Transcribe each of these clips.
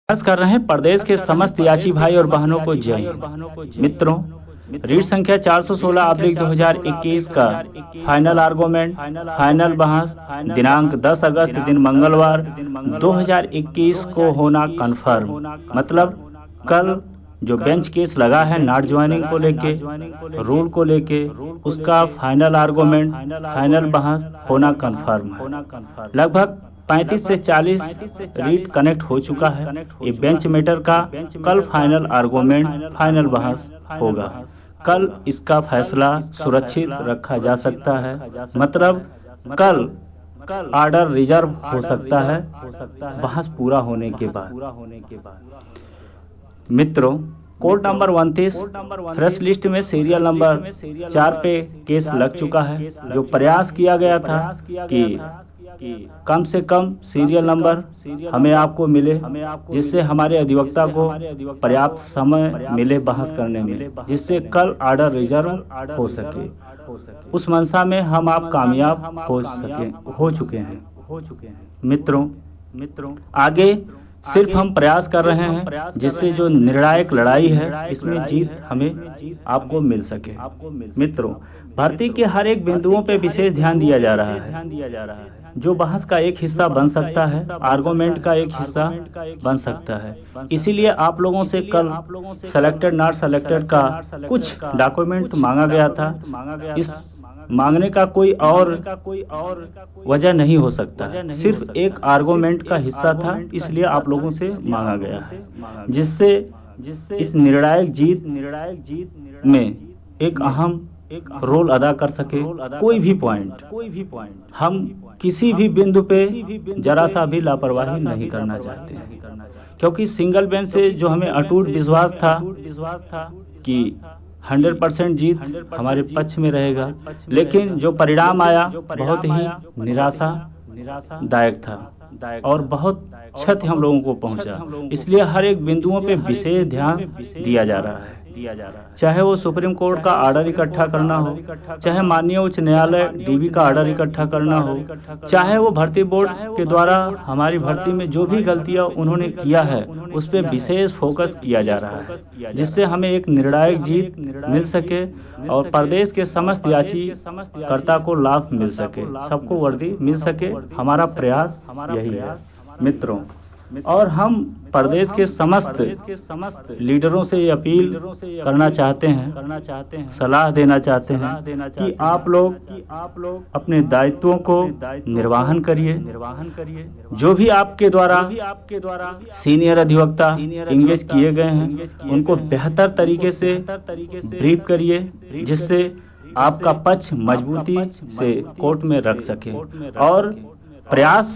प्रयास कर रहे हैं प्रदेश के समस्त याची भाई और बहनों को जय हिंद। मित्रों, रीट संख्या 416/2021 का फाइनल आर्गूमेंट, फाइनल बहस दिनांक 10 अगस्त दिन मंगलवार 2021 को होना कन्फर्म। मतलब कल जो बेंच केस लगा है नॉट ज्वाइनिंग को लेके, रूल को लेके, उसका फाइनल आर्गूमेंट, फाइनल बहस होना कन्फर्म है। लगभग 35 से 40 रीट कनेक्ट हो चुका है। ये बेंच मैटर का कल फाइनल आर्गूमेंट, फाइनल बहस होगा। कल इसका फैसला सुरक्षित रखा जा सकता है। मतलब कल ऑर्डर रिजर्व हो सकता है बहस पूरा होने के बाद। मित्रों, कोर्ट नंबर 29 फ्रेश लिस्ट में सीरियल नंबर 4 पे केस लग चुका है। जो प्रयास किया गया था कि कम से कम सीरियल नंबर हमें आपको मिले, जिससे हमारे अधिवक्ता को पर्याप्त समय मिले बहस करने में, जिससे कल ऑर्डर रिजर्व हो सके। उस मंशा में हम आप कामयाब हो चुके हैं। मित्रों, आगे सिर्फ हम प्रयास कर रहे हैं जिससे जो निर्णायक लड़ाई है इसमें जीत हमें आपको मिल सके। मित्रों, भर्ती के हर एक बिंदुओं पे विशेष ध्यान दिया जा रहा है। जो बहस का एक हिस्सा बन सकता है, आर्गूमेंट का एक हिस्सा बन सकता है। इसीलिए आप लोगों से कल सेलेक्टेड नॉट सेलेक्टेड का कुछ डॉक्यूमेंट मांगा गया था। इस मांगने का कोई और वजह नहीं हो सकता, सिर्फ एक आर्गूमेंट का हिस्सा था, इसलिए आप लोगों से मांगा गया है, जिससे इस निर्णायक जीत में एक अहम रोल अदा कर सके। कोई भी पॉइंट हम किसी भी बिंदु पे जरा सा भी लापरवाही नहीं करना चाहते हैं, क्योंकि सिंगल बेंच से जो हमें अटूट विश्वास था कि 100% जीत हमारे पक्ष में रहेगा, लेकिन जो परिणाम आया बहुत ही निराशादायक था और बहुत क्षति हम लोगों को पहुंचा। इसलिए हर एक बिंदुओं पे विशेष ध्यान दिया जा रहा है। चाहे वो सुप्रीम कोर्ट का ऑर्डर इकट्ठा करना हो, चाहे माननीय उच्च न्यायालय डीबी का ऑर्डर इकट्ठा करना हो, चाहे वो भर्ती बोर्ड के द्वारा हमारी भर्ती में जो भी गलतियां उन्होंने किया है उस पर विशेष फोकस किया जा रहा है, जिससे हमें एक निर्णायक जीत मिल सके और प्रदेश के समस्त याचिकर्ता को लाभ मिल सके, सबको वर्दी मिल सके। हमारा प्रयास यही है मित्रों। और हम प्रदेश के समस्त लीडरों से ये अपील करना चाहते हैं, सलाह देना चाहते हैं कि आप लोग अपने दायित्वों को निर्वहन करिए। जो भी आपके द्वारा सीनियर अधिवक्ता इंगेज किए गए हैं उनको बेहतर तरीके से ब्रीफ करिए, जिससे आपका पक्ष मजबूती से कोर्ट में रख सके। और प्रयास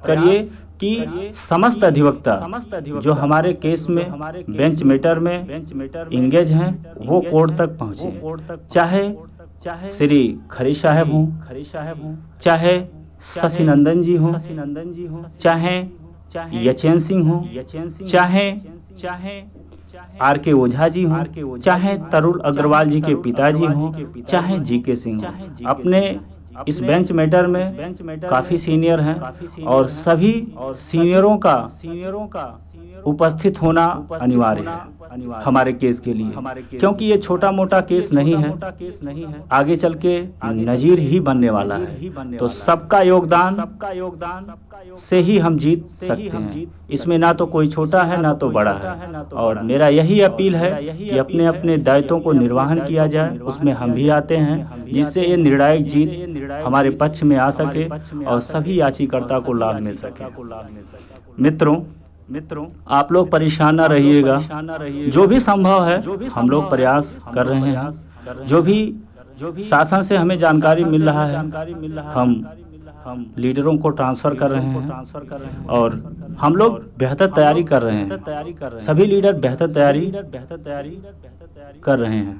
करिए कि समस्त अधिवक्ता जो हमारे केस में बेंच मैटर में इंगेज हैं वो कोर्ट तक पहुंचे, चाहे श्री खरी साहब हों, चाहे शशि नंदन जी हों, चाहे यचेन सिंह हों, चाहे आर के ओझा जी हों, चाहे तरुण अग्रवाल जी के पिताजी हों, चाहे जीके सिंह हों। अपने इस बेंच मैटर में काफी सीनियर हैं और सभी सीनियरों का उपस्थित होना अनिवार्य है हमारे केस के लिए, क्योंकि ये छोटा मोटा केस नहीं है, आगे चल के नजीर ही बनने वाला है। तो सबका योगदान से ही हम जीत सकते हैं। इसमें ना तो कोई छोटा है ना तो बड़ा है। और मेरा यही अपील है कि अपने अपने दायित्वों को निर्वहन किया जाए, उसमें हम भी आते हैं, जिससे ये निर्णायक जीत हमारे पक्ष में आ सके और सभी याचिकर्ता को लाभ मिल सके। मित्रों, आप लोग परेशान न रहिएगा। जो भी संभव है हम लोग प्रयास कर रहे हैं। जो भी शासन से हमें जानकारी मिल रहा है हम लीडरों को ट्रांसफर कर रहे हैं और हम लोग बेहतर तैयारी कर रहे हैं। सभी लीडर बेहतर तैयारी कर रहे हैं,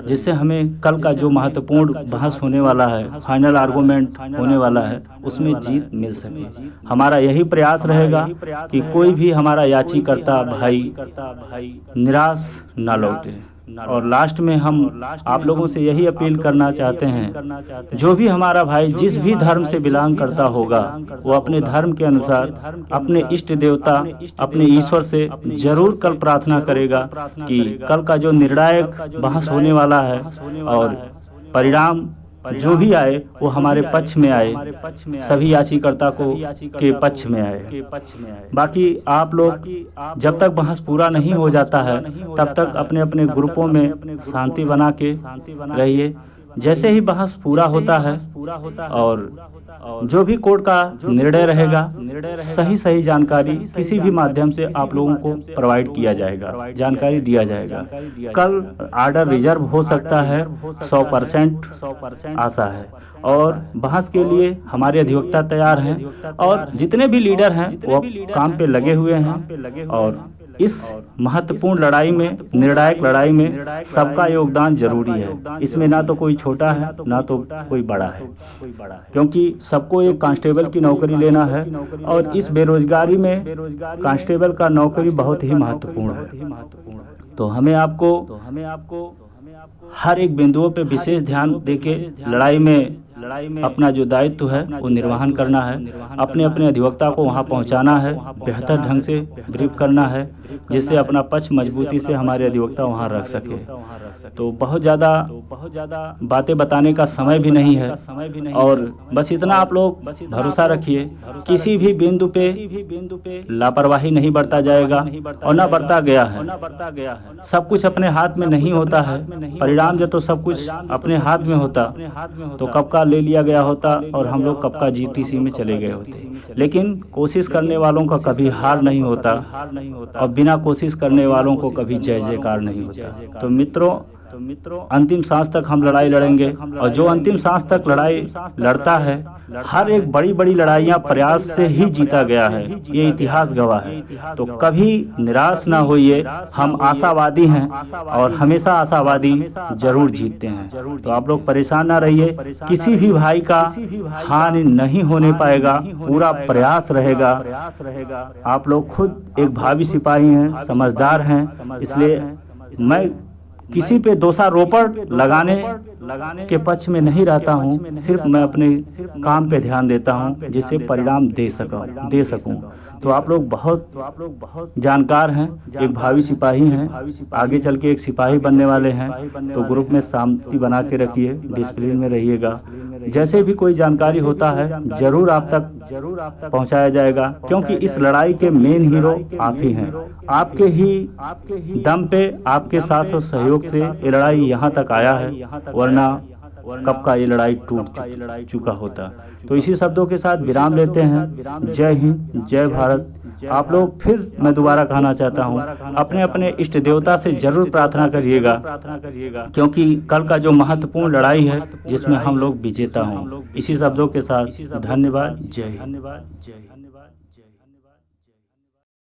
जिससे हमें कल का जो महत्वपूर्ण बहस होने वाला है, फाइनल आर्गूमेंट होने वाला है, उसमें जीत मिल सके। हमारा यही प्रयास रहेगा कि कोई भी हमारा याचिकर्ता भाई निराश न लौटे। और लास्ट में हम आप लोगों से यही अपील करना चाहते हैं, जो भी हमारा भाई जिस भी धर्म से बिलोंग करता होगा, वो अपने धर्म के अनुसार अपने इष्ट देवता, अपने ईश्वर से जरूर कल प्रार्थना करेगा कि कल का जो निर्णायक बहस होने वाला है और परिणाम जो भी आए वो हमारे पक्ष में आए, सभी याचिकर्ता को के पक्ष में आए। बाकी आप लोग जब तक बहस पूरा नहीं हो जाता है तब तक अपने अपने ग्रुपों में शांति बना के रहिए। जैसे ही बहस पूरा होता है और जो भी कोर्ट का निर्णय रहेगा, सही सही जानकारी किसी भी माध्यम से आप लोगों को प्रोवाइड किया जाएगा, जानकारी दिया जाएगा। कल आर्डर रिजर्व हो सकता है, 100% आशा है। और बहस के लिए हमारे अधिवक्ता तैयार हैं और जितने भी लीडर हैं वो काम पे लगे हुए हैं। और इस महत्वपूर्ण लड़ाई में, निर्णायक लड़ाई में सबका योगदान जरूरी है। इसमें ना तो कोई छोटा है ना तो कोई बड़ा है, क्योंकि सबको एक कांस्टेबल की नौकरी लेना है और इस बेरोजगारी में कांस्टेबल का नौकरी बहुत ही महत्वपूर्ण है। तो हमें आपको हर एक बिंदुओं पे विशेष ध्यान देके लड़ाई में अपना जो दायित्व है वो निर्वहन करना है। अपने अपने अधिवक्ता को वहाँ पहुँचाना है, बेहतर ढंग से ब्रीफ करना है, जिससे अपना पक्ष मजबूती से हमारे अधिवक्ता वहाँ रख सके। तो बहुत ज़्यादा बातें बताने का समय भी नहीं है और बस इतना आप लोग भरोसा रखिए, किसी भी बिंदु पे लापरवाही नहीं बरता जाएगा और ना बरता गया है। सब कुछ अपने हाथ में नहीं होता है, परिणाम जो तो सब कुछ अपने हाथ में होता तो कब का ले लिया गया होता और हम लोग कब का जीटीसी में चले गए होते। लेकिन कोशिश करने वालों का कभी हार नहीं होता और बिना कोशिश करने वालों को कभी जय जयकार नहीं होता। तो मित्रों, अंतिम सांस तक हम लड़ाई लड़ेंगे और जो अंतिम सांस तक लड़ाई लड़ता है, हर एक बड़ी बड़ी लड़ाइयाँ प्रयास से ही जीता गया है, ये इतिहास गवाह है। तो कभी निराश ना होइए, हम आशावादी हैं और हमेशा आशावादी जरूर जीतते हैं। तो आप लोग परेशान ना रहिए, किसी भी भाई का हानि नहीं होने पाएगा, पूरा प्रयास रहेगा। आप लोग खुद एक भावी सिपाही हैं, समझदार हैं, इसलिए मैं किसी पे दोषारोपण लगाने के पक्ष में नहीं रहता हूँ, सिर्फ मैं अपने काम पे ध्यान देता हूँ जिससे परिणाम दे सकूँ। तो आप लोग बहुत जानकार हैं, एक भावी सिपाही हैं, आगे चल के एक सिपाही बनने वाले हैं। तो ग्रुप में शांति बना के रखिए, डिसिप्लिन में रहिएगा। जैसे भी कोई जानकारी होता है जरूर आप तक पहुंचाया जाएगा, क्योंकि इस लड़ाई के मेन हीरो आप ही हैं। आपके ही दम पे, आपके साथ और सहयोग से ये लड़ाई यहाँ तक आया है, वरना कब का ये लड़ाई टूट चुका होता। तो इसी शब्दों के साथ विराम लेते हैं। जय हिंद, जय भारत। आप लोग फिर मैं दोबारा कहना चाहता हूँ, अपने अपने इष्ट देवता से जरूर प्रार्थना करिएगा, क्योंकि कल का जो महत्वपूर्ण लड़ाई है जिसमें हम लोग विजेता हों। इसी शब्दों के साथ धन्यवाद, जय हिंद।